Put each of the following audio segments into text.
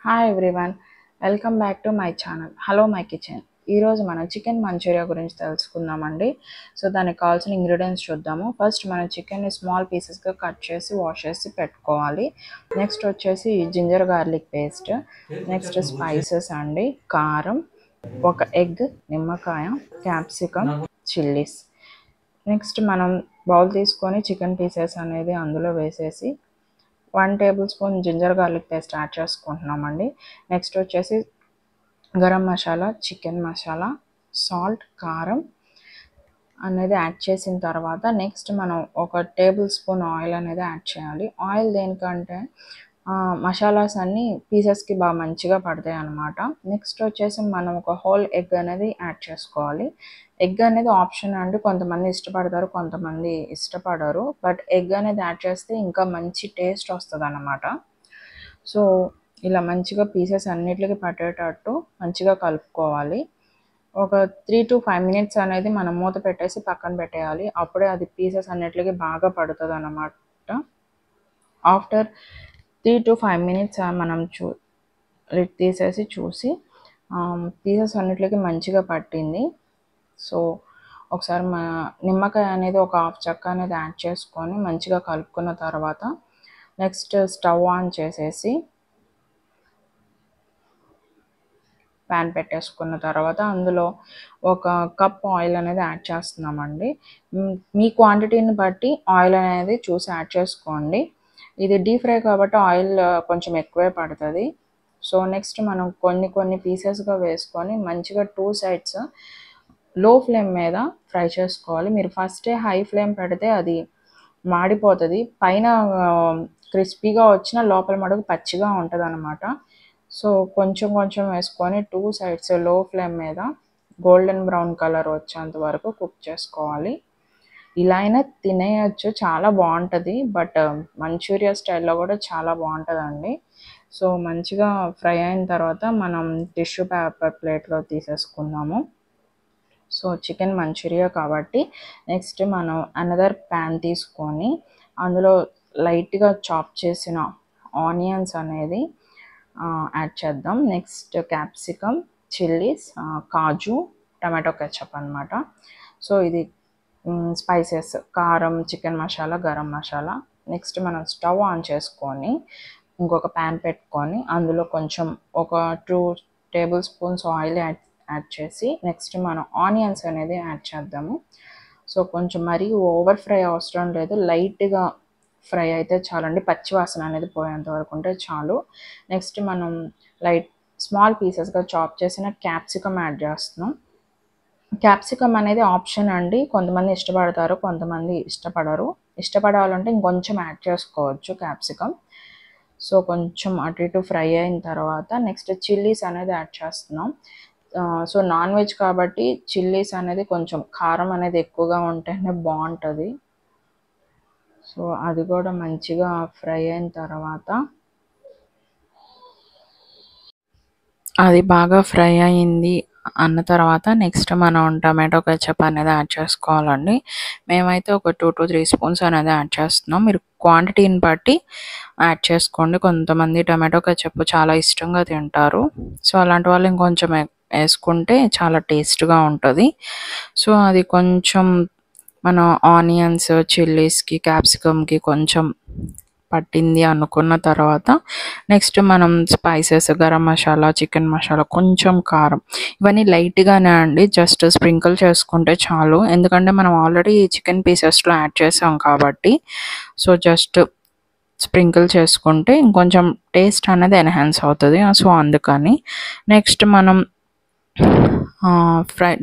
Hi everyone, welcome back to my channel. Hello my kitchen. ఈరోజు మనం chicken Manchuria గురించి తెలుసుకుందామండి. సో దానికి కావాల్సిన ఇంగ్రీడియంట్స్ చూద్దాము. ఫస్ట్ మనం చికెన్ని స్మాల్ పీసెస్గా కట్ చేసి వాష్ చేసి పెట్టుకోవాలి. నెక్స్ట్ వచ్చేసి ginger garlic paste, next spices అండి, కారం, ఒక ఎగ్, నిమ్మకాయ, క్యాప్సికమ్, చిల్లీస్. నెక్స్ట్ మనం బౌల్ తీసుకొని చికెన్ పీసెస్ అనేది అందులో వేసేసి 1 tablespoon ginger garlic paste add చేసుకుంటున్నామండి. నెక్స్ట్ వచ్చేసి గరం మసాలా, చికెన్ మసాలా, సాల్ట్, కారం అనేది యాడ్ చేసిన తర్వాత నెక్స్ట్ మనం ఒక టేబుల్ స్పూన్ ఆయిల్ అనేది యాడ్ చేయాలి. ఆయిల్ దేనికంటే మసాలాస్ అన్నీ పీసెస్కి బాగా మంచిగా పడతాయి అన్నమాట. నెక్స్ట్ వచ్చేసి మనం ఒక హోల్ ఎగ్ అనేది యాడ్ చేసుకోవాలి. ఎగ్ అనేది ఆప్షన్ అండి, కొంతమంది ఇష్టపడతారు, కొంతమంది ఇష్టపడరు. బట్ ఎగ్ అనేది యాడ్ చేస్తే ఇంకా మంచి టేస్ట్ వస్తుంది అన్నమాట. సో ఇలా మంచిగా పీసెస్ అన్నిటికీ పట్టేటట్టు మంచిగా కలుపుకోవాలి. ఒక 3 to 5 మినిట్స్ అనేది మనం మూత పెట్టేసి పక్కన పెట్టేయాలి. అప్పుడే అది పీసెస్ అన్నిటికీ బాగా పడుతుంది అన్నమాట. ఆఫ్టర్ 3 to 5 మినిట్స్ మనం లిడ్ తీసేసి చూసి పీసెస్ అన్నిటికీ మంచిగా పట్టింది. సో ఒకసారి నిమ్మకాయ అనేది ఒక హాఫ్ చెక్క అనేది యాడ్ చేసుకొని మంచిగా కలుపుకున్న తర్వాత నెక్స్ట్ స్టవ్ ఆన్ చేసేసి ప్యాన్ పెట్టేసుకున్న తర్వాత అందులో ఒక కప్ ఆయిల్ అనేది యాడ్ చేస్తున్నామండి. మీ క్వాంటిటీని బట్టి ఆయిల్ అనేది చూసి యాడ్ చేసుకోండి. ఇది డీప్ ఫ్రై కాబట్టి ఆయిల్ కొంచెం ఎక్కువే పడుతుంది. సో నెక్స్ట్ మనం కొన్ని పీసెస్గా వేసుకొని మంచిగా 2 సైడ్స్ లో ఫ్లేమ్ మీద ఫ్రై చేసుకోవాలి. మీరు ఫస్టే హై ఫ్లేమ్ పెడితే అది మాడిపోతుంది, పైన క్రిస్పీగా వచ్చిన లోపల మడుగు పచ్చిగా ఉంటుంది అన్నమాట. సో కొంచెం వేసుకొని 2 సైడ్స్ లో ఫ్లేమ్ మీద గోల్డెన్ బ్రౌన్ కలర్ వచ్చేంత వరకు కుక్ చేసుకోవాలి. ఇలా అయినా తినేయచ్చు, చాలా బాగుంటుంది. బట్ మంచూరియా స్టైల్లో కూడా చాలా బాగుంటుందండి. సో మంచిగా ఫ్రై అయిన తర్వాత మనం టిష్యూ పేపర్ ప్లేట్లో తీసేసుకుందాము. సో చికెన్ మంచూరియా కాబట్టి నెక్స్ట్ మనం అనదర్ ప్యాన్ తీసుకొని అందులో లైట్గా చాప్ చేసిన ఆనియన్స్ అనేది యాడ్ చేద్దాం. నెక్స్ట్ క్యాప్సికమ్, చిల్లీస్, కాజు, టమాటో కెచప్ అనమాట. సో ఇది స్పైసెస్, కారం, చికెన్ మసాలా, గరం మసాలా. నెక్స్ట్ మనం స్టవ్ ఆన్ చేసుకొని ఇంకొక ప్యాన్ పెట్టుకొని అందులో కొంచెం ఒక 2 టేబుల్ స్పూన్స్ ఆయిల్ యాడ్ చేసి నెక్స్ట్ మనం ఆనియన్స్ అనేది యాడ్ చేద్దాము. సో కొంచెం మరీ ఓవర్ ఫ్రై అవసరం లేదు, లైట్గా ఫ్రై అయితే చాలండి, పచ్చి వాసన అనేది పోయేంత వరకు ఉంటే చాలు. నెక్స్ట్ మనం స్మాల్ పీసెస్గా చాప్ చేసిన క్యాప్సికమ్ యాడ్ చేస్తున్నాం. క్యాప్సికమ్ అనేది ఆప్షన్ అండి, కొంతమంది ఇష్టపడతారు, కొంతమంది ఇష్టపడరు. ఇష్టపడాలంటే ఇంకొంచెం యాడ్ చేసుకోవచ్చు క్యాప్సికమ్. సో కొంచెం అటు ఇటు ఫ్రై అయిన తర్వాత నెక్స్ట్ చిల్లీస్ అనేది యాడ్ చేస్తున్నాం. సో నాన్ వెజ్ కాబట్టి చిల్లీస్ అనేది కొంచెం కారం అనేది ఎక్కువగా ఉంటేనే బాగుంటుంది. సో అది కూడా మంచిగా ఫ్రై అయిన తర్వాత అది బాగా ఫ్రై అయింది అన్న తర్వాత నెక్స్ట్ మనం టమాటో కెచప్ అనేది యాడ్ చేసుకోవాలండి. మేమైతే ఒక 2 to 3 స్పూన్స్ అనేది యాడ్ చేస్తున్నాం. మీరు క్వాంటిటీని బట్టి యాడ్ చేసుకోండి. కొంతమంది టమాటో కెచప్ చాలా ఇష్టంగా తింటారు. సో అలాంటి వాళ్ళు ఇంకొంచెం వేసుకుంటే చాలా టేస్ట్గా ఉంటుంది. సో అది కొంచెం మన ఆనియన్స్, చిల్లీస్కి, క్యాప్సికమ్కి కొంచెం పట్టింది అనుకున్న తర్వాత నెక్స్ట్ మనం స్పైసెస్, గరం మసాలా, చికెన్ మసాలా, కొంచెం కారం, ఇవన్నీ లైట్గానే అండి, జస్ట్ స్ప్రింకిల్ చేసుకుంటే చాలు. ఎందుకంటే మనం ఆల్రెడీ చికెన్ పీసెస్లో యాడ్ చేసాం కాబట్టి. సో జస్ట్ స్ప్రింకిల్ చేసుకుంటే ఇంకొంచెం టేస్ట్ అనేది ఎన్హాన్స్ అవుతుంది. సో అందుకని నెక్స్ట్ మనం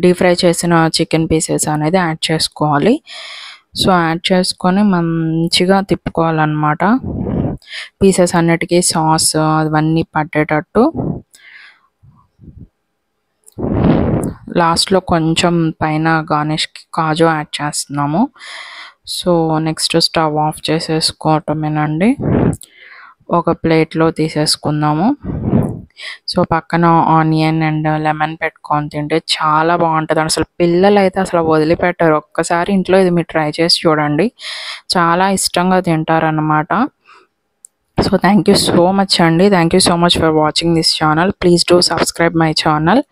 డీప్ ఫ్రై చేసిన చికెన్ పీసెస్ అనేది యాడ్ చేసుకోవాలి. సో యాడ్ చేసుకొని మంచిగా తిప్పుకోవాలన్నమాట. పీసెస్ అన్నిటికీ సాస్ అవన్నీ పట్టేటట్టు. లాస్ట్లో కొంచెం పైన గార్నిష్కి కాజు యాడ్ చేస్తున్నాము. సో నెక్స్ట్ స్టవ్ ఆఫ్ చేసేసుకోవటమేనండి. ఒక ప్లేట్లో తీసేసుకుందాము. సో పక్కన ఆనియన్ అండ్ లెమన్ పెట్టుకొని తింటే చాలా బాగుంటుంది. అసలు పిల్లలు అయితే అసలు వదిలిపెట్టారు. ఒక్కసారి ఇంట్లో ఇది మీరు ట్రై చేసి చూడండి, చాలా ఇష్టంగా తింటారన్నమాట. So thank you so much అండి. Thank you so much for watching this channel. Please do subscribe my channel.